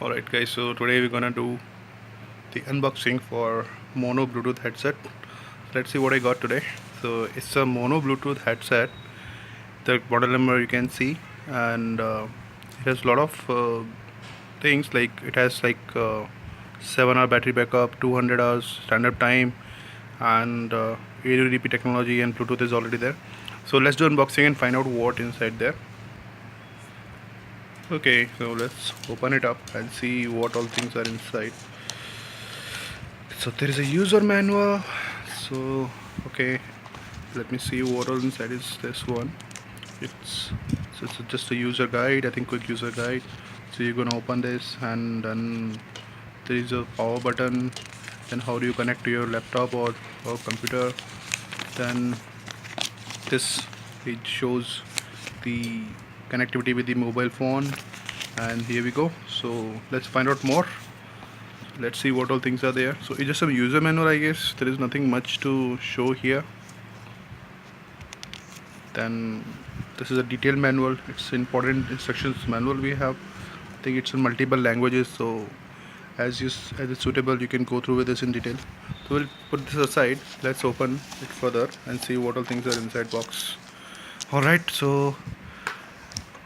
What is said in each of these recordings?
Alright guys, so today we're gonna do the unboxing for mono Bluetooth headset. Let's see what I got today. So it's a mono Bluetooth headset. The model number you can see, and it has a lot of things, like it has 7-hour battery backup, 200 hours standard time, and ADP technology, and Bluetooth is already there. So let's do unboxing and find out what inside there. Okay, so let's open it up and see what all things are inside. So there is a user manual. So okay, let me see what all inside is this one. It's just a user guide, I think, quick user guide. So you're gonna open this, and then there is a power button. Then how do you connect to your laptop or computer? Then this it shows the connectivity with the mobile phone, and here we go. So let's find out more. Let's see what all things are there. So it's just a user manual, I guess. There is nothing much to show here. Then this is a detailed manual. It's important instructions manual we have. I think it's in multiple languages, so as it's suitable, you can go through with this in detail. So we'll put this aside. Let's open it further and see what all things are inside box. Alright, so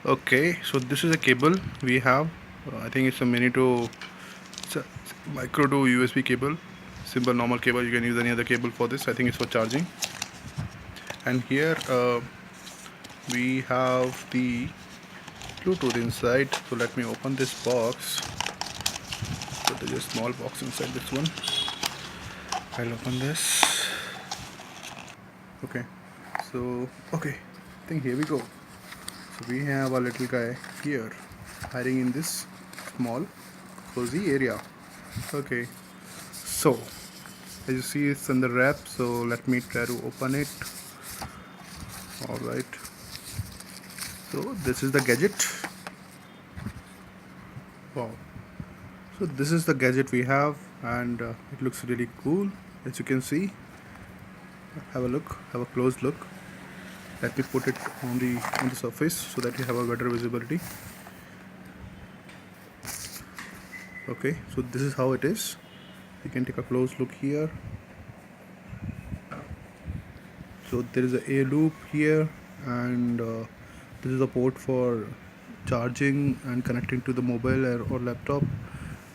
okay, so this is a cable we have. I think it's a micro to USB cable. Simple normal cable. You can use any other cable for this. I think it's for charging. And here we have the Bluetooth inside. So let me open this box. So there's a small box inside this one. I'll open this. Okay, so I think here we go. So we have a little guy here hiding in this small cozy area. Okay, so as you see, it's in the wrap, so let me try to open it. Alright, so this is the gadget. Wow, so this is the gadget we have, and it looks really cool. As you can see, have a close look. Let me put it on the surface so that you have a better visibility. Okay, so this is how it is. You can take a close look here. So there is a loop here, and this is a port for charging and connecting to the mobile or laptop.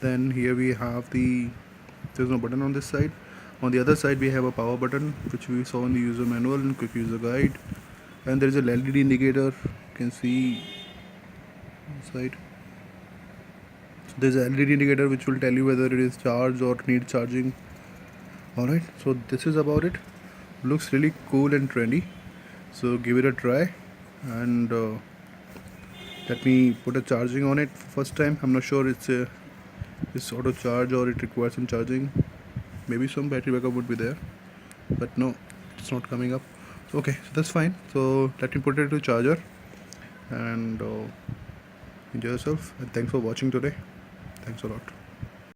Then here we have there's no button on this side. On the other side we have a power button, which we saw in the user manual and quick user guide. And there is a LED indicator, you can see inside. So there's a LED indicator which will tell you whether it is charged or needs charging. Alright, so this is about it. Looks really cool and trendy, so give it a try. And let me put a charging on it first time. I'm not sure it's auto charge or it requires some charging. Maybe some battery backup would be there, but no, it's not coming up. Okay, so that's fine. So let me put it to charger, and enjoy yourself, and thanks for watching today. Thanks a lot.